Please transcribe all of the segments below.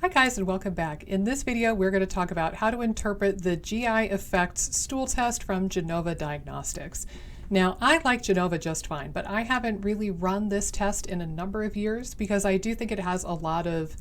Hi guys and welcome back. In this video we're going to talk about how to interpret the GI effects stool test from Genova Diagnostics. Now I like Genova just fine, but I haven't really run this test in a number of years because I do think it has a lot of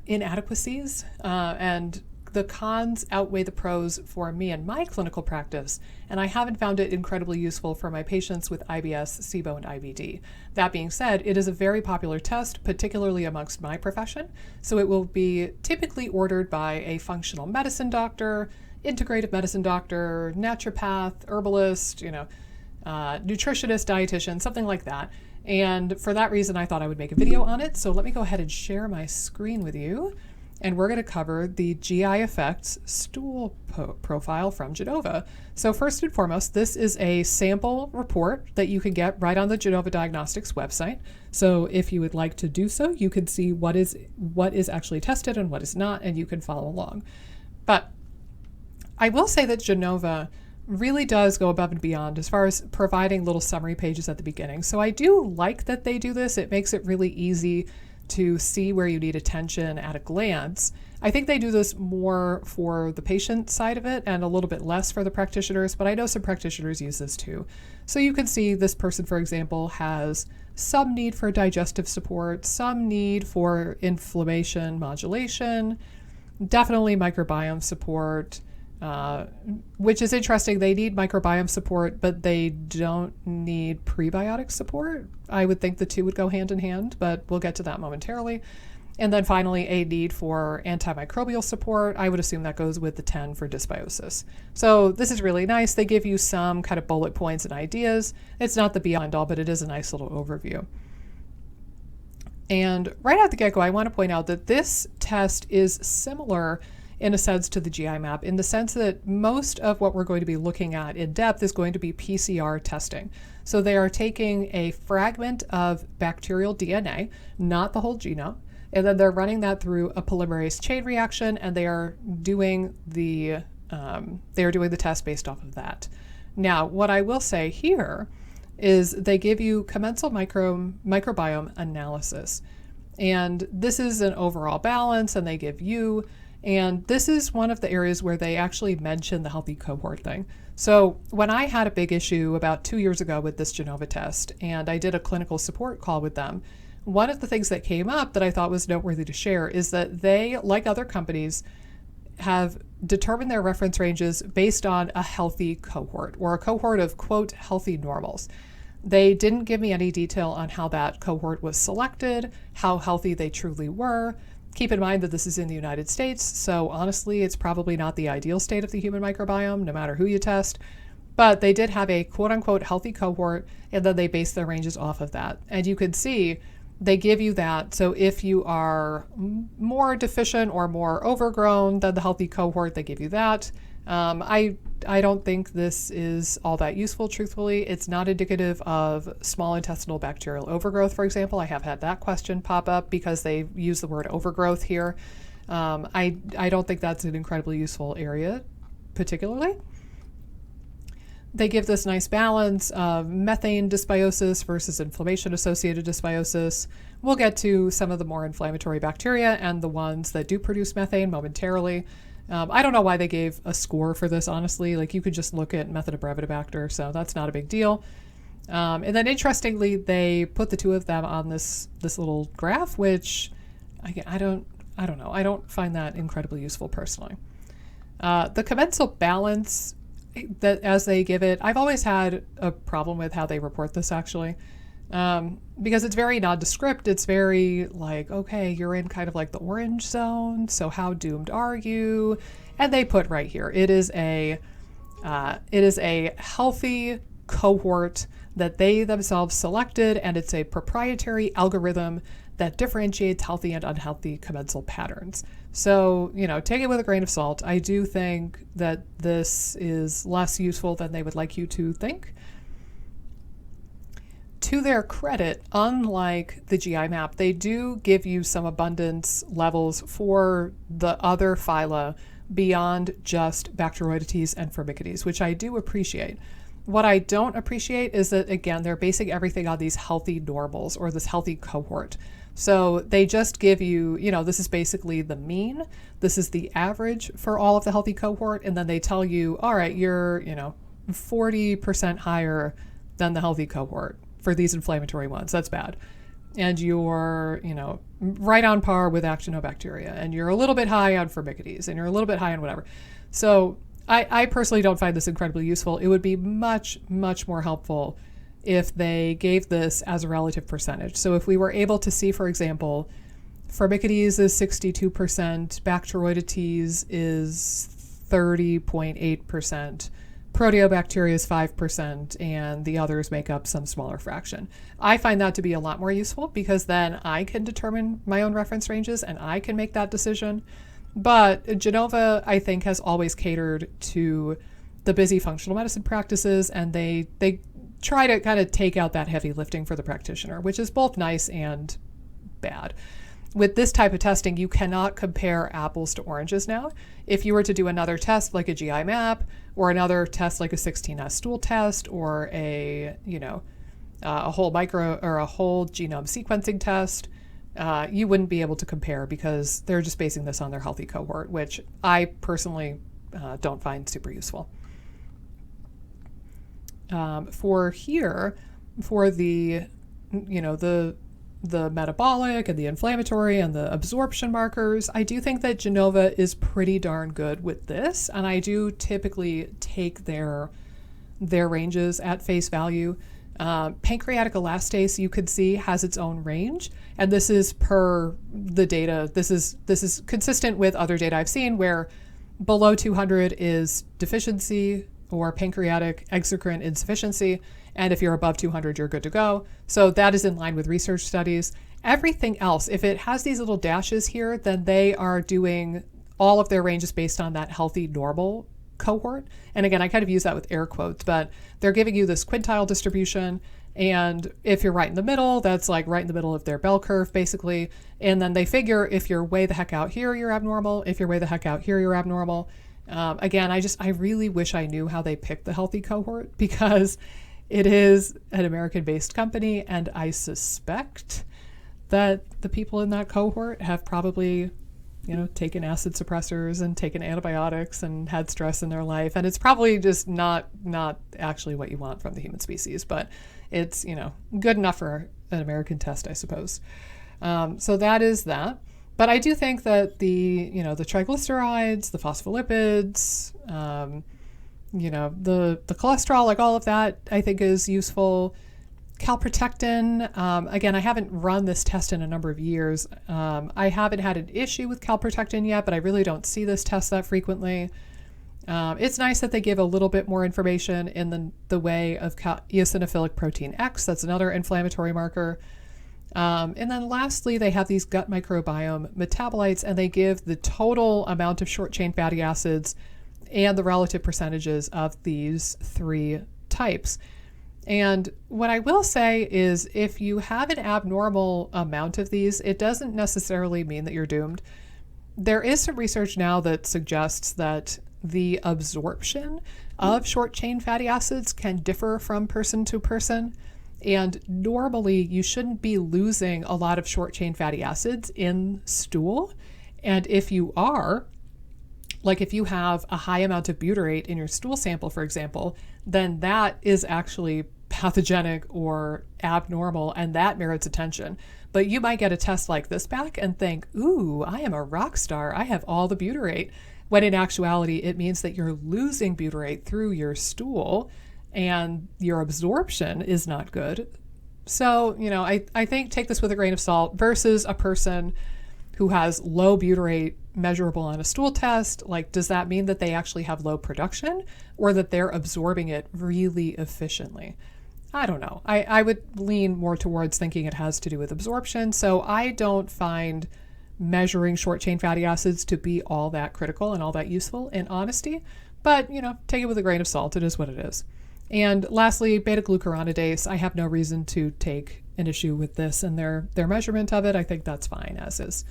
inadequacies and the cons outweigh the pros for me and my clinical practice, and I haven't found it incredibly useful for my patients with IBS, SIBO, and IBD. That being said, it is a very popular test, particularly amongst my profession, so it will be typically ordered by a functional medicine doctor, integrative medicine doctor, naturopath, herbalist, nutritionist, dietitian, something like that. And for that reason, I thought I would make a video on it. So let me go ahead and share my screen with you. And we're going to cover the GI effects stool profile from Genova. So first and foremost, this is a sample report that you can get right on the Genova Diagnostics website. So if you would like to do so, you can see what is actually tested and what is not, and you can follow along. But I will say that Genova really does go above and beyond as far as providing little summary pages at the beginning. So I do like that they do this. It makes it really easy to see where you need attention at a glance. I think they do this more for the patient side of it and a little bit less for the practitioners, but I know some practitioners use this too. So you can see this person, for example, has some need for digestive support, some need for inflammation modulation, definitely microbiome support, which is interesting. They need microbiome support, but they don't need prebiotic support. I would think the two would go hand in hand, but we'll get to that momentarily. And then finally, a need for antimicrobial support. I would assume that goes with the 10 for dysbiosis. So this is really nice. They give you some kind of bullet points and ideas. It's not the be-all, but it is a nice little overview. And right out the get-go, I want to point out that this test is similar in a sense to the GI map, in the sense that most of what we're going to be looking at in depth is going to be PCR testing. So they are taking a fragment of bacterial DNA, not the whole genome, and then they're running that through a polymerase chain reaction, and they are doing the test based off of that. Now, what I will say here is they give you commensal microbiome analysis, and this is an overall balance, and they give you. And this is one of the areas where they actually mention the healthy cohort thing. So when I had a big issue about 2 years ago with this Genova test, and I did a clinical support call with them, one of the things that came up that I thought was noteworthy to share is that they, like other companies, have determined their reference ranges based on a healthy cohort, or a cohort of, quote, healthy normals. They didn't give me any detail on how that cohort was selected, how healthy they truly were. Keep in mind that this is in the United States, so honestly, it's probably not the ideal state of the human microbiome, no matter who you test. But they did have a quote-unquote healthy cohort, and then they based their ranges off of that. And you can see they give you that. So if you are more deficient or more overgrown than the healthy cohort, they give you that. I don't think this is all that useful, truthfully. It's not indicative of small intestinal bacterial overgrowth, for example. I have had that question pop up because they use the word overgrowth here. I don't think that's an incredibly useful area, particularly. They give this nice balance of methane dysbiosis versus inflammation-associated dysbiosis. We'll get to some of the more inflammatory bacteria and the ones that do produce methane momentarily. I don't know why they gave a score for this, honestly. Like, you could just look at Bifidobacterium, so that's not a big deal. And then interestingly, they put the two of them on this little graph, which I don't know. I don't find that incredibly useful personally. The commensal balance that as they give it, I've always had a problem with how they report this actually. Because it's very nondescript. It's very like, okay, you're in kind of like the orange zone, so how doomed are you? And they put right here, it is a healthy cohort that they themselves selected, and it's a proprietary algorithm that differentiates healthy and unhealthy commensal patterns. So, take it with a grain of salt. I do think that this is less useful than they would like you to think. To their credit, unlike the GI map, they do give you some abundance levels for the other phyla beyond just Bacteroidetes and Firmicutes, which I do appreciate. What I don't appreciate is that, again, they're basing everything on these healthy normals or this healthy cohort. So they just give you, this is basically the mean. This is the average for all of the healthy cohort. And then they tell you, all right, you're, 40% higher than the healthy cohort for these inflammatory ones. That's bad. And you're, right on par with actinobacteria. And you're a little bit high on Firmicutes. And you're a little bit high on whatever. So I personally don't find this incredibly useful. It would be much, much more helpful if they gave this as a relative percentage. So if we were able to see, for example, Firmicutes is 62%, Bacteroidetes is 30.8%, Proteobacteria is 5%, and the others make up some smaller fraction. I find that to be a lot more useful because then I can determine my own reference ranges and I can make that decision. But Genova, I think, has always catered to the busy functional medicine practices, and they try to kind of take out that heavy lifting for the practitioner, which is both nice and bad. With this type of testing, you cannot compare apples to oranges now. If you were to do another test like a GI map or another test like a 16S stool test or a whole whole genome sequencing test, you wouldn't be able to compare because they're just basing this on their healthy cohort, which I personally don't find super useful. For the metabolic and the inflammatory and the absorption markers, I do think that Genova is pretty darn good with this, and I do typically take their ranges at face value. Pancreatic elastase, you could see, has its own range, and this is per the data. This is consistent with other data I've seen where below 200 is deficiency or pancreatic exocrine insufficiency, and if you're above 200, you're good to go. So that is in line with research studies. Everything else, if it has these little dashes here, then they are doing all of their ranges based on that healthy normal cohort. And again, I kind of use that with air quotes, but they're giving you this quintile distribution. And if you're right in the middle, that's like right in the middle of their bell curve, basically. And then they figure if you're way the heck out here, you're abnormal. If you're way the heck out here, you're abnormal. Again, I really wish I knew how they picked the healthy cohort because it is an American-based company, and I suspect that the people in that cohort have probably, taken acid suppressors and taken antibiotics and had stress in their life, and it's probably just not actually what you want from the human species, but it's, good enough for an American test, I suppose. So that is that. But I do think that the triglycerides, the phospholipids, the cholesterol, like all of that, I think is useful. Calprotectin, again, I haven't run this test in a number of years. I haven't had an issue with calprotectin yet, but I really don't see this test that frequently. It's nice that they give a little bit more information in the way of eosinophilic protein X. That's another inflammatory marker. And then lastly, they have these gut microbiome metabolites, and they give the total amount of short-chain fatty acids and the relative percentages of these three types. And what I will say is if you have an abnormal amount of these, it doesn't necessarily mean that you're doomed. There is some research now that suggests that the absorption of short-chain fatty acids can differ from person to person. And normally you shouldn't be losing a lot of short-chain fatty acids in stool. And if you are, like if you have a high amount of butyrate in your stool sample, for example, then that is actually pathogenic or abnormal, and that merits attention. But you might get a test like this back and think, ooh, I am a rock star. I have all the butyrate. When in actuality, it means that you're losing butyrate through your stool and your absorption is not good. So, I think take this with a grain of salt versus a person who has low butyrate measurable on a stool test. Like, does that mean that they actually have low production or that they're absorbing it really efficiently? I don't know. I would lean more towards thinking it has to do with absorption. So I don't find measuring short chain fatty acids to be all that critical and all that useful in honesty. But, take it with a grain of salt. It is what it is. And lastly, beta-glucuronidase, I have no reason to take an issue with this and their measurement of it. I think that's fine as is.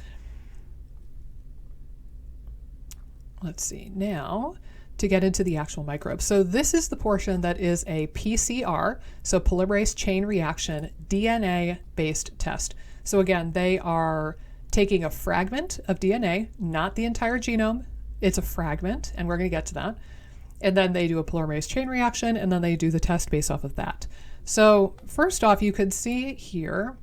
Let's see, now to get into the actual microbes. So this is the portion that is a PCR, so polymerase chain reaction, DNA-based test. So again, they are taking a fragment of DNA, not the entire genome. It's a fragment, and we're going to get to that. And then they do a polymerase chain reaction, and then they do the test based off of that. So first off, you could see here,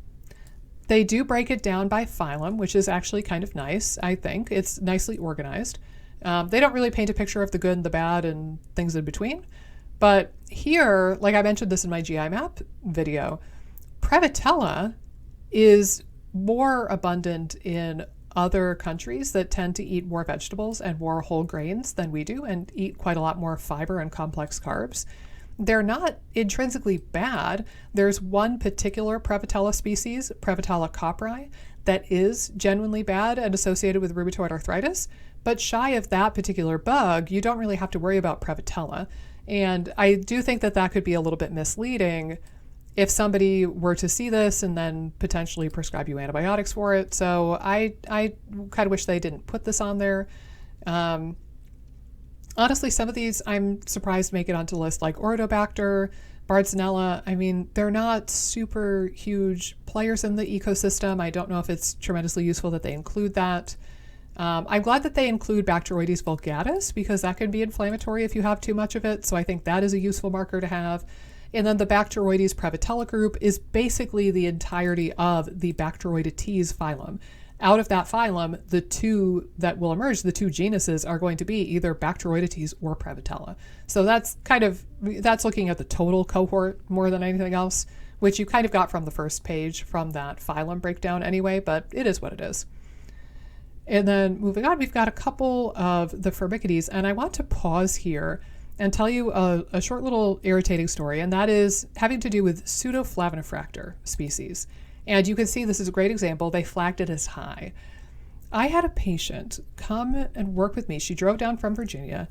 they do break it down by phylum, which is actually kind of nice, I think. It's nicely organized. They don't really paint a picture of the good and the bad and things in between. But here, like I mentioned this in my GI map video, Prevotella is more abundant in other countries that tend to eat more vegetables and more whole grains than we do and eat quite a lot more fiber and complex carbs. They're not intrinsically bad. There's one particular Prevotella species, Prevotella copri, that is genuinely bad and associated with rheumatoid arthritis. But shy of that particular bug, you don't really have to worry about Prevotella. And I do think that that could be a little bit misleading if somebody were to see this and then potentially prescribe you antibiotics for it. So I kind of wish they didn't put this on there. Honestly, some of these I'm surprised make it onto the list, like Oritobacter, Bartonella. I mean, they're not super huge players in the ecosystem. I don't know if it's tremendously useful that they include that. I'm glad that they include Bacteroidetes vulgaris because that can be inflammatory if you have too much of it. So I think that is a useful marker to have. And then the Bacteroides Prevotella group is basically the entirety of the Bacteroidetes phylum. Out of that phylum, the two that will emerge, the two genuses, are going to be either Bacteroidetes or Prevotella. So that's looking at the total cohort more than anything else, which you kind of got from the first page from that phylum breakdown anyway, but it is what it is. And then moving on, we've got a couple of the Firmicutes, and I want to pause here and tell you a short little irritating story, and that is having to do with Pseudoflavinifractor species. And you can see this is a great example. They flagged it as high. I had a patient come and work with me. She drove down from Virginia,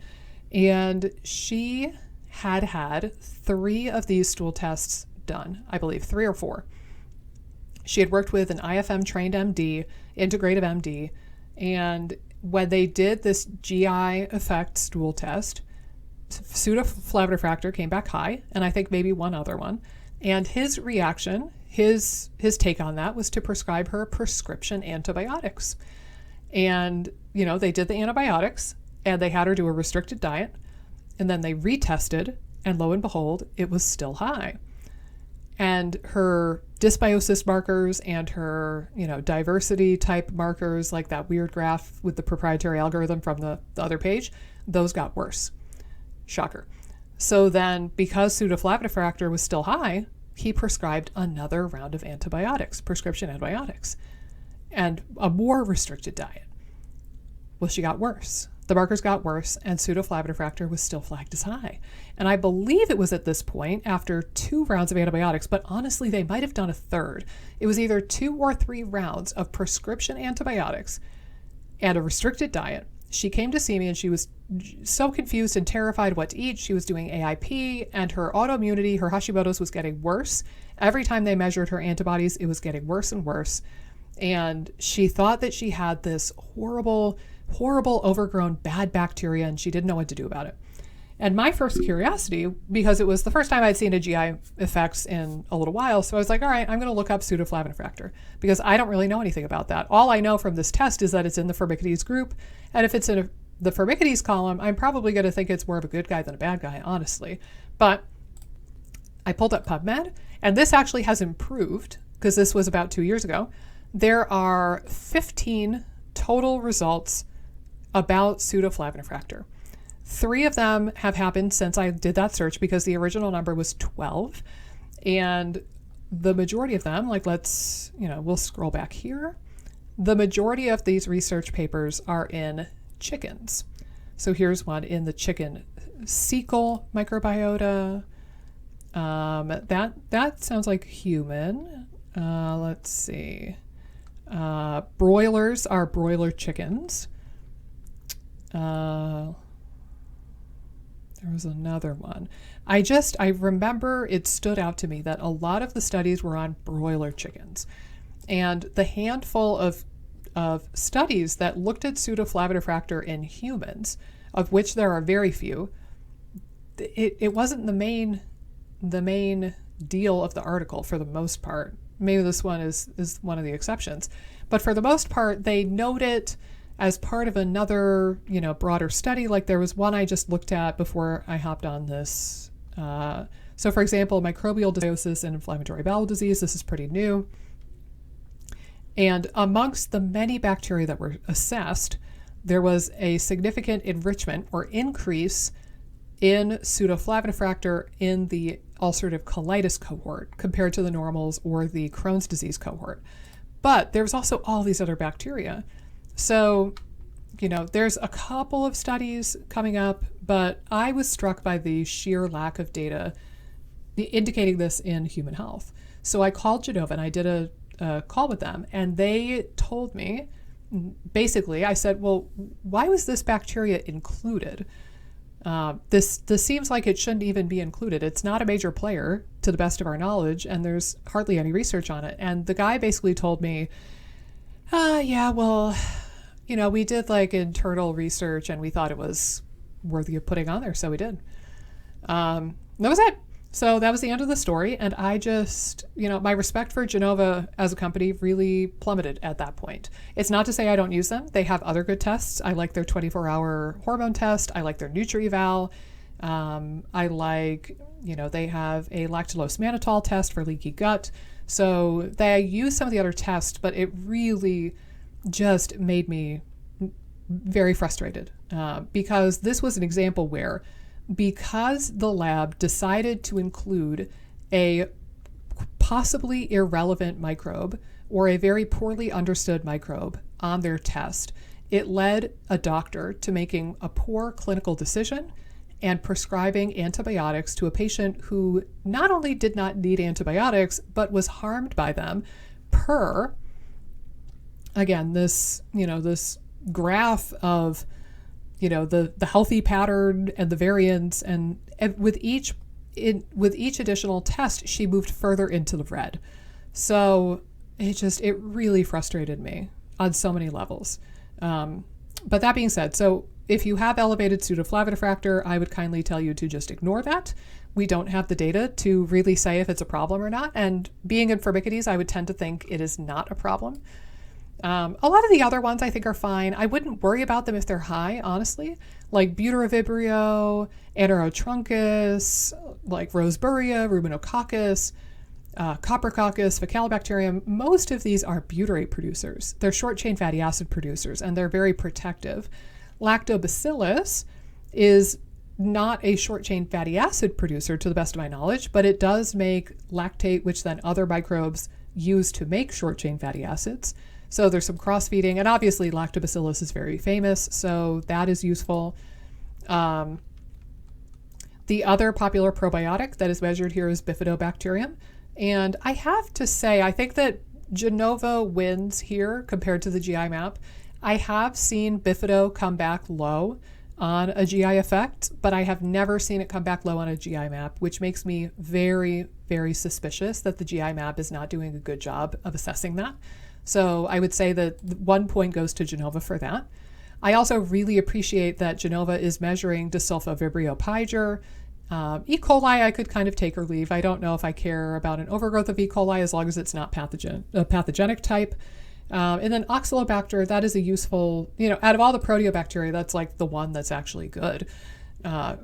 and she had 3 of these stool tests done, I believe, 3 or 4. She had worked with an IFM-trained MD, integrative MD, and when they did this GI effect stool test, Pseudoflavinifractor came back high, and I think maybe one other one. And his reaction, his take on that was to prescribe her prescription antibiotics. And, you know, they did the antibiotics, and they had her do a restricted diet, and then they retested, and lo and behold, it was still high. And her dysbiosis markers and her, diversity type markers, like that weird graph with the proprietary algorithm from the other page, those got worse. Shocker. So then, because Pseudoflavinifractor was still high, he prescribed another round of antibiotics, prescription antibiotics, and a more restricted diet. Well, she got worse. The markers got worse, and Pseudoflavinifractor was still flagged as high. And I believe it was at this point, after 2 rounds of antibiotics, but honestly, they might have done a third. It was either 2 or 3 rounds of prescription antibiotics and a restricted diet. She came to see me, and she was so confused and terrified what to eat. She was doing AIP, and her autoimmunity, her Hashimoto's, was getting worse. Every time they measured her antibodies, it was getting worse and worse. And she thought that she had this horrible overgrown bad bacteria, and she didn't know what to do about it. And my first curiosity, because it was the first time I'd seen a GI effects in a little while, so I was like, all right, I'm going to look up Pseudoflavinifractor, because I don't really know anything about that. All I know from this test is that it's in the Firmicutes group, and if it's in the Firmicutes column, I'm probably going to think it's more of a good guy than a bad guy, honestly. But I pulled up PubMed, and this actually has improved, because this was about 2 years ago. There are 15 total results about Pseudoflavinifractor. 3 of them have happened since I did that search, because the original number was 12. And the majority of them, like we'll scroll back here. The majority of these research papers are in chickens. So here's one in the chicken cecal microbiota. That sounds like human. Let's see. Broilers are broiler chickens. There was another one. I remember it stood out to me that a lot of the studies were on broiler chickens. And the handful of studies that looked at Pseudoflavinifractor in humans, of which there are very few, it wasn't the main deal of the article for the most part. maybe this one is one of the exceptions. But for the most part, they note it as part of another, broader study. Like there was one I just looked at before I hopped on this. So for example, microbial dysbiosis and inflammatory bowel disease, this is pretty new. And amongst the many bacteria that were assessed, there was a significant enrichment or increase in pseudoflavinofractor in the ulcerative colitis cohort compared to the normals or the Crohn's disease cohort. But there was also all these other bacteria. So, there's a couple of studies coming up, but I was struck by the sheer lack of data indicating this in human health. So I called Genova and I did a call with them, and they told me, basically, I said, well, why was this bacteria included? This seems like it shouldn't even be included. It's not a major player to the best of our knowledge, and there's hardly any research on it. And the guy basically told me, yeah, well, we did like internal research and we thought it was worthy of putting on there, so we did. That was it. So that was the end of the story. And I just, my respect for Genova as a company really plummeted at that point. It's not to say I don't use them. They have other good tests. I like their 24-hour hormone test. I like their Nutri-Eval. I like, they have a lactulose mannitol test for leaky gut. So they use some of the other tests, but it really just made me very frustrated because this was an example where, because the lab decided to include a possibly irrelevant microbe or a very poorly understood microbe on their test, it led a doctor to making a poor clinical decision and prescribing antibiotics to a patient who not only did not need antibiotics, but was harmed by them per, again, this graph of the healthy pattern and the variance, and with each additional test, she moved further into the red. So it really frustrated me on so many levels. But that being said, so if you have elevated pseudoflavinofractor, I would kindly tell you to just ignore that. We don't have the data to really say if it's a problem or not. And being in Firmicutes, I would tend to think it is not a problem. A lot of the other ones I think are fine. I wouldn't worry about them if they're high, honestly, like Butyrivibrio, Anerotruncus, like Roseburia, Ruminococcus, Coprococcus, Faecalibacterium. Most of these are butyrate producers. They're short-chain fatty acid producers, and they're very protective. Lactobacillus is not a short-chain fatty acid producer to the best of my knowledge, but it does make lactate, which then other microbes use to make short-chain fatty acids. So there's some cross-feeding, and obviously Lactobacillus is very famous, so that is useful. The other popular probiotic that is measured here is Bifidobacterium. And I have to say, I think that Genova wins here compared to the GI map. I have seen Bifido come back low on a GI effect, but I have never seen it come back low on a GI map, which makes me very, very suspicious that the GI map is not doing a good job of assessing that. So I would say that 1 point goes to Genova for that. I also really appreciate that Genova is measuring Desulfo Vibrio Piger. E. coli I could kind of take or leave. I don't know if I care about an overgrowth of E. coli as long as it's not a pathogenic type. And then Oxalobacter, that is a useful, out of all the proteobacteria, that's like the one that's actually good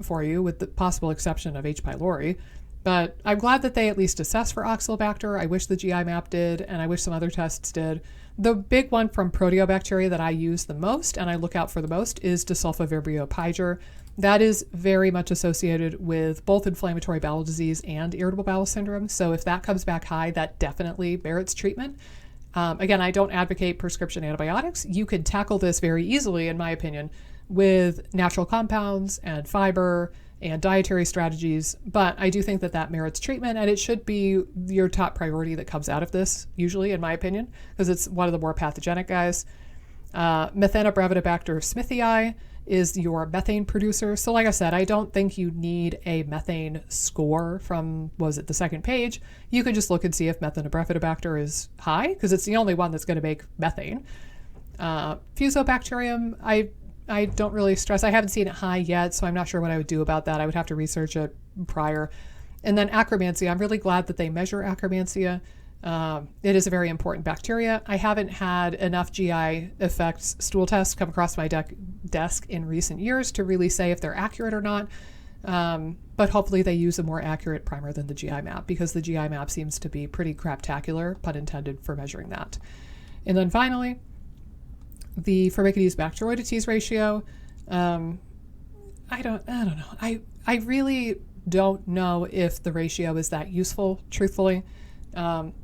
for you, with the possible exception of H. pylori. But I'm glad that they at least assess for Oxalobacter. I wish the GI map did, and I wish some other tests did. The big one from proteobacteria that I use the most and I look out for the most is Desulfo Vibrio Piger. That is very much associated with both inflammatory bowel disease and irritable bowel syndrome. So if that comes back high, that definitely merits treatment. Again, I don't advocate prescription antibiotics. You can tackle this very easily, in my opinion, with natural compounds and fiber and dietary strategies, but I do think that that merits treatment, and it should be your top priority that comes out of this, usually, in my opinion, because it's one of the more pathogenic guys. Methanobrevibacter smithii is your methane producer. So like I said, I don't think you need a methane score from, the second page. You can just look and see if Methanobrevibacter is high, because it's the only one that's going to make methane. Fusobacterium, I don't really stress. I haven't seen it high yet, so I'm not sure what I would do about that. I would have to research it prior. And then Akkermansia, I'm really glad that they measure Akkermansia. It is a very important bacteria. I haven't had enough GI effects stool tests come across my desk in recent years to really say if they're accurate or not. But hopefully they use a more accurate primer than the GI map, because the GI map seems to be pretty craptacular, pun intended, for measuring that. And then finally, the Bifidobacterium Bacteroidetes Ratio. I don't know. I really don't know if the ratio is that useful, truthfully.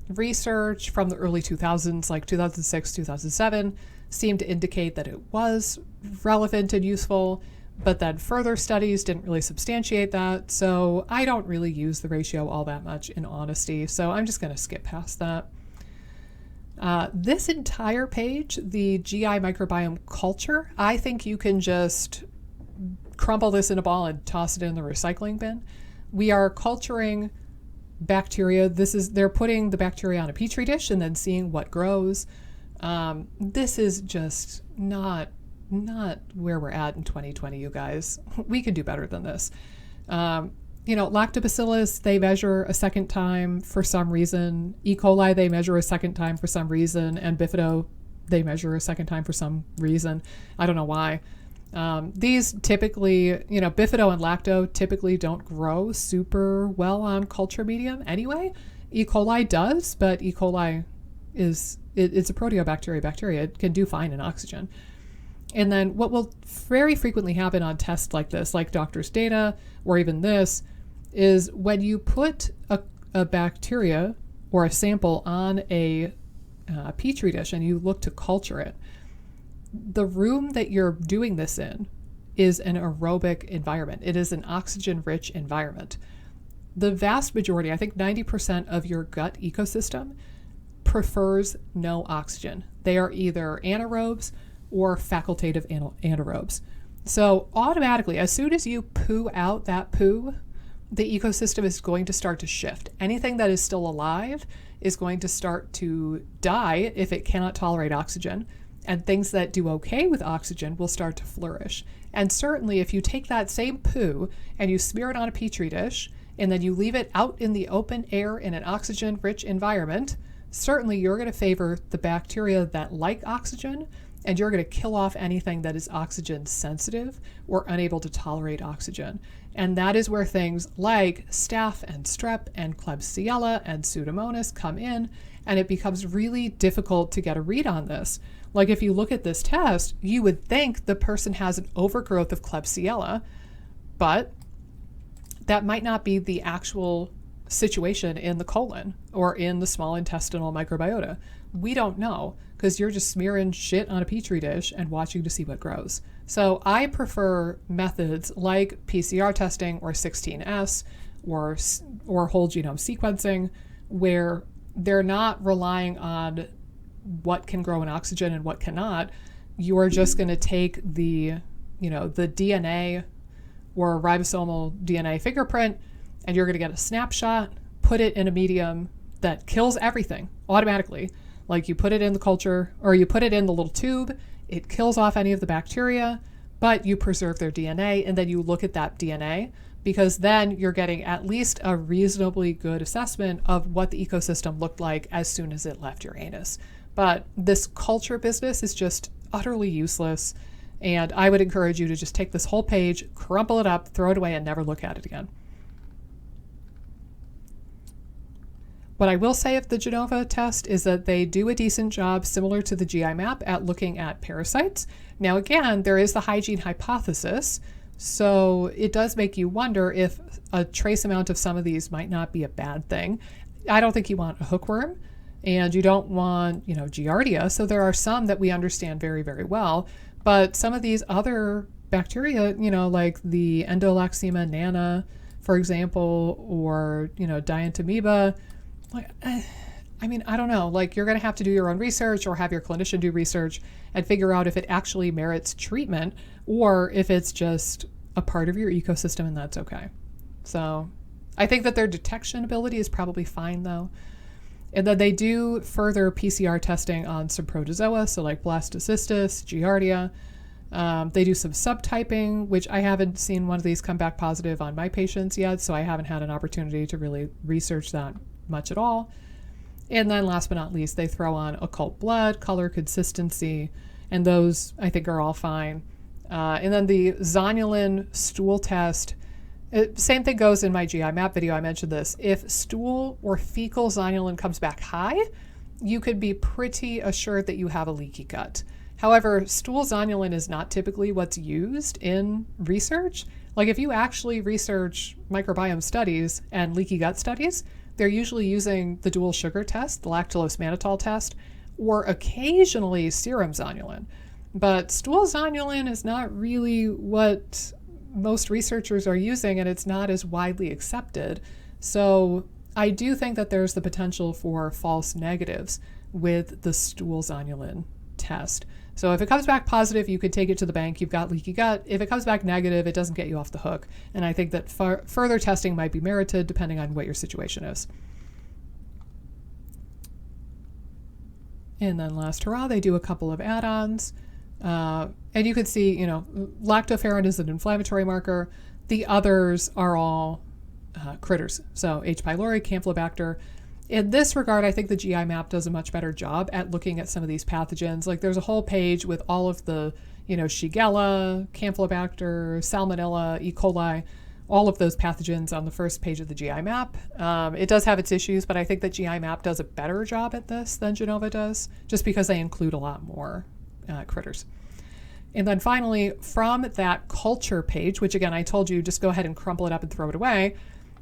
Research from the early 2000s, like 2006, 2007, seemed to indicate that it was relevant and useful, but then further studies didn't really substantiate that. So I don't really use the ratio all that much, in honesty. So I'm just going to skip past that. This entire page, the GI microbiome culture, I think you can just crumple this in a ball and toss it in the recycling bin. We are culturing bacteria. They're putting the bacteria on a petri dish and then seeing what grows. This is just not where we're at in 2020, you guys. We could do better than this. Lactobacillus, they measure a second time for some reason. E. coli, they measure a second time for some reason. And Bifido, they measure a second time for some reason. I don't know why. These typically, Bifido and Lacto typically don't grow super well on culture medium anyway. E. coli does, but E. coli it's a proteobacteria bacteria. It can do fine in oxygen. And then what will very frequently happen on tests like this, like doctor's data, or even this, is when you put a bacteria or a sample on a petri dish and you look to culture it, the room that you're doing this in is an aerobic environment. It is an oxygen-rich environment. The vast majority, I think 90% of your gut ecosystem prefers no oxygen. They are either anaerobes or facultative anaerobes. So automatically, as soon as you poo out that poo, the ecosystem is going to start to shift. Anything that is still alive is going to start to die if it cannot tolerate oxygen. And things that do okay with oxygen will start to flourish. And certainly if you take that same poo and you smear it on a petri dish and then you leave it out in the open air in an oxygen-rich environment, certainly you're going to favor the bacteria that like oxygen, and you're going to kill off anything that is oxygen sensitive or unable to tolerate oxygen. And that is where things like staph and strep and Klebsiella and Pseudomonas come in, and it becomes really difficult to get a read on this. Like if you look at this test, you would think the person has an overgrowth of Klebsiella, but that might not be the actual situation in the colon or in the small intestinal microbiota. We don't know, because you're just smearing shit on a petri dish and watching to see what grows. So I prefer methods like PCR testing or 16S or whole genome sequencing, where they're not relying on what can grow in oxygen and what cannot. You are just going to take the DNA or ribosomal DNA fingerprint, and you're going to get a snapshot, put it in a medium that kills everything automatically. Like you put it in the culture, or you put it in the little tube, it kills off any of the bacteria, but you preserve their DNA, and then you look at that DNA, because then you're getting at least a reasonably good assessment of what the ecosystem looked like as soon as it left your anus. But this culture business is just utterly useless, and I would encourage you to just take this whole page, crumple it up, throw it away, and never look at it again. What I will say of the Genova test is that they do a decent job, similar to the GI map, at looking at parasites. Now again, there is the hygiene hypothesis, so it does make you wonder if a trace amount of some of these might not be a bad thing. I don't think you want a hookworm, and you don't want, Giardia, so there are some that we understand very, very well, but some of these other bacteria, like the Endolaxema nana, for example, or, Dientamoeba, I don't know, you're going to have to do your own research or have your clinician do research and figure out if it actually merits treatment or if it's just a part of your ecosystem and that's okay. So I think that their detection ability is probably fine though. And then they do further PCR testing on some protozoa, so like Blastocystis, Giardia. They do some subtyping, which I haven't seen one of these come back positive on my patients yet, so I haven't had an opportunity to really research that much at all. And then last but not least, they throw on occult blood, color, consistency, and those I think are all fine. And then the zonulin stool test, same thing goes in my GI map video. I mentioned this. If stool or fecal zonulin comes back high, you could be pretty assured that you have a leaky gut. However, stool zonulin is not typically what's used in research. Like if you actually research microbiome studies and leaky gut studies, they're usually using the dual sugar test, the lactulose mannitol test, or occasionally serum zonulin. But stool zonulin is not really what most researchers are using, and it's not as widely accepted. So I do think that there's the potential for false negatives with the stool zonulin test. So if it comes back positive, you could take it to the bank, you've got leaky gut. If it comes back negative, it doesn't get you off the hook. And I think that further testing might be merited depending on what your situation is. And then last hurrah, they do a couple of add-ons. And you can see, lactoferrin is an inflammatory marker. The others are all critters. So H. pylori, Campylobacter. In this regard, I think the GI map does a much better job at looking at some of these pathogens. Like there's a whole page with all of the, Shigella, Campylobacter, Salmonella, E. coli, all of those pathogens on the first page of the GI map. It does have its issues, but I think that GI map does a better job at this than Genova does, just because they include a lot more critters. And then finally, from that culture page, which again, I told you, just go ahead and crumple it up and throw it away.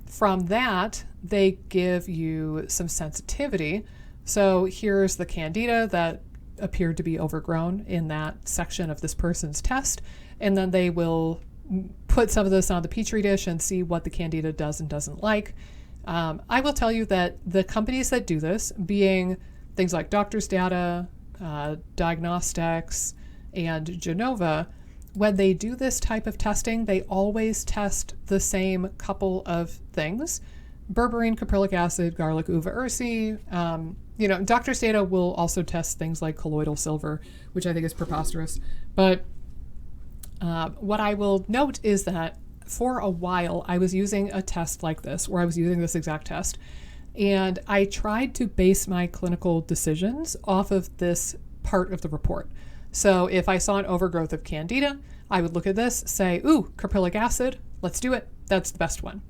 From that, they give you some sensitivity. So here's the candida that appeared to be overgrown in that section of this person's test. And then they will put some of this on the petri dish and see what the candida does and doesn't like. I will tell you that the companies that do this, being things like Doctor's Data, Diagnostics, and Genova, when they do this type of testing, they always test the same couple of things: berberine, caprylic acid, garlic, uva ursi. Doctor's Data will also test things like colloidal silver, which I think is preposterous. But what I will note is that for a while, I was using a test like this, or I was using this exact test, and I tried to base my clinical decisions off of this part of the report. So if I saw an overgrowth of candida, I would look at this, say, ooh, caprylic acid, let's do it. That's the best one.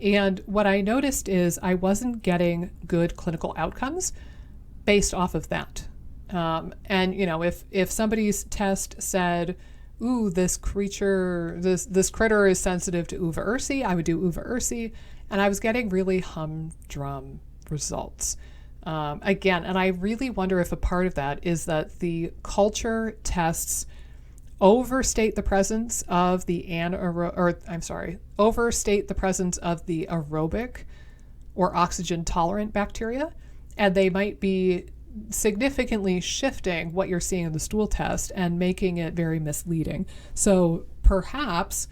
And what I noticed is I wasn't getting good clinical outcomes based off of that. If somebody's test said, ooh, this critter is sensitive to uva ursi, I would do uva ursi, and I was getting really humdrum results. Again, and I really wonder if a part of that is that the culture tests overstate the presence of the aerobic or oxygen tolerant bacteria, and they might be significantly shifting what you're seeing in the stool test and making it very misleading. So perhaps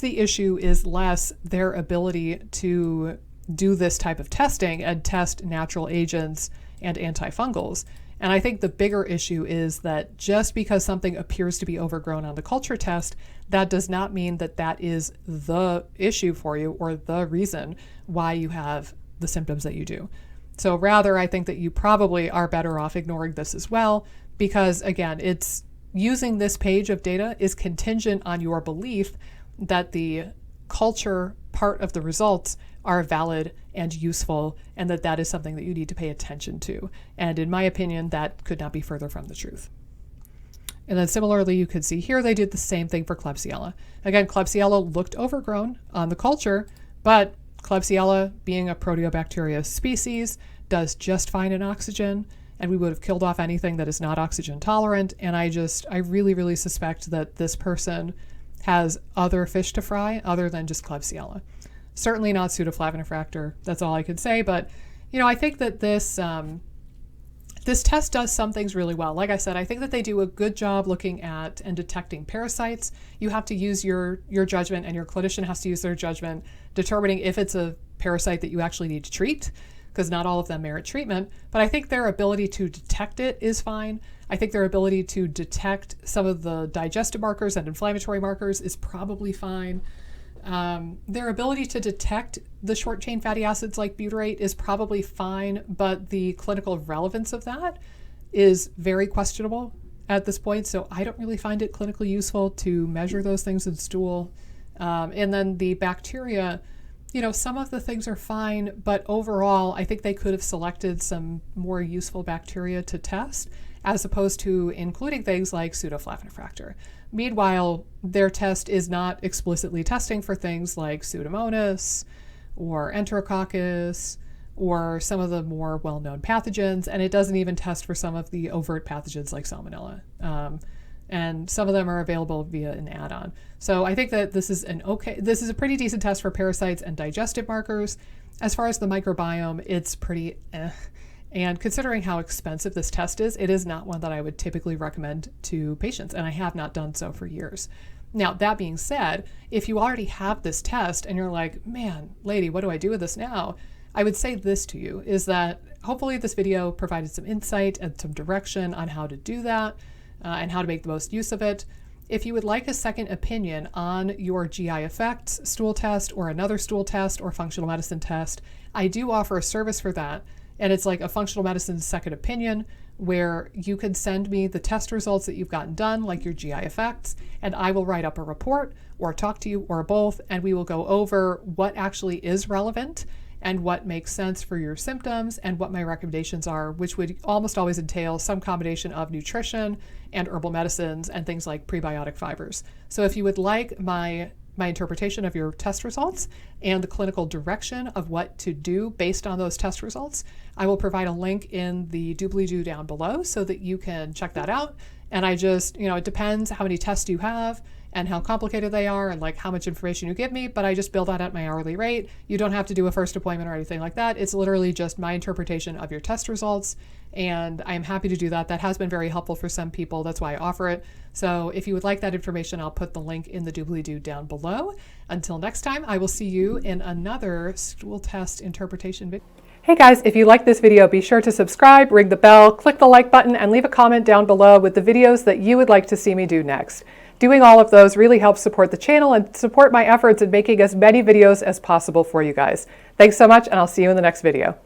the issue is less their ability to do this type of testing and test natural agents and antifungals. And I think the bigger issue is that just because something appears to be overgrown on the culture test, that does not mean that that is the issue for you or the reason why you have the symptoms that you do. So rather, I think that you probably are better off ignoring this as well, because again, it's using this page of data is contingent on your belief that the culture part of the results are valid and useful, and that is something that you need to pay attention to. And in my opinion, that could not be further from the truth. And then similarly, you could see here they did the same thing for Klebsiella. Again, Klebsiella looked overgrown on the culture, but Klebsiella, being a proteobacteria species, does just fine in oxygen, and we would have killed off anything that is not oxygen tolerant. And I really, really suspect that this person has other fish to fry other than just Klebsiella. Certainly not pseudoflavinephract. That's all I could say. But, I think that this test does some things really well. Like I said, I think that they do a good job looking at and detecting parasites. You have to use your judgment, and your clinician has to use their judgment, determining if it's a parasite that you actually need to treat, because not all of them merit treatment. But I think their ability to detect it is fine. I think their ability to detect some of the digestive markers and inflammatory markers is probably fine. Their ability to detect the short chain fatty acids like butyrate is probably fine, but the clinical relevance of that is very questionable at this point. So I don't really find it clinically useful to measure those things in stool. And then the bacteria, some of the things are fine, but overall, I think they could have selected some more useful bacteria to test, as opposed to including things like Pseudoflavanofractor. Meanwhile, their test is not explicitly testing for things like Pseudomonas or Enterococcus or some of the more well-known pathogens, and it doesn't even test for some of the overt pathogens like Salmonella. And some of them are available via an add-on. So I think that this is a pretty decent test for parasites and digestive markers. As far as the microbiome, it's pretty And considering how expensive this test is, it is not one that I would typically recommend to patients, and I have not done so for years. Now, that being said, if you already have this test and you're like, man, lady, what do I do with this now? I would say this to you, is that hopefully this video provided some insight and some direction on how to do that and how to make the most use of it. If you would like a second opinion on your GI effects stool test or another stool test or functional medicine test, I do offer a service for that. And it's like a functional medicine second opinion, where you can send me the test results that you've gotten done, like your GI effects, and I will write up a report or talk to you or both, and we will go over what actually is relevant and what makes sense for your symptoms and what my recommendations are, which would almost always entail some combination of nutrition and herbal medicines and things like prebiotic fibers. So if you would like my interpretation of your test results and the clinical direction of what to do based on those test results, I will provide a link in the doobly-doo down below so that you can check that out. And I just, it depends how many tests you have and how complicated they are and like how much information you give me, but I just bill that at my hourly rate. You don't have to do a first appointment or anything like that. It's literally just my interpretation of your test results, and I am happy to do that. That has been very helpful for some people. That's why I offer it. So if you would like that information, I'll put the link in the doobly-doo down below. Until next time, I will see you in another stool test interpretation video. Hey guys, if you like this video, be sure to subscribe, ring the bell, click the like button, and leave a comment down below with the videos that you would like to see me do next. Doing all of those really helps support the channel and support my efforts in making as many videos as possible for you guys. Thanks so much, and I'll see you in the next video.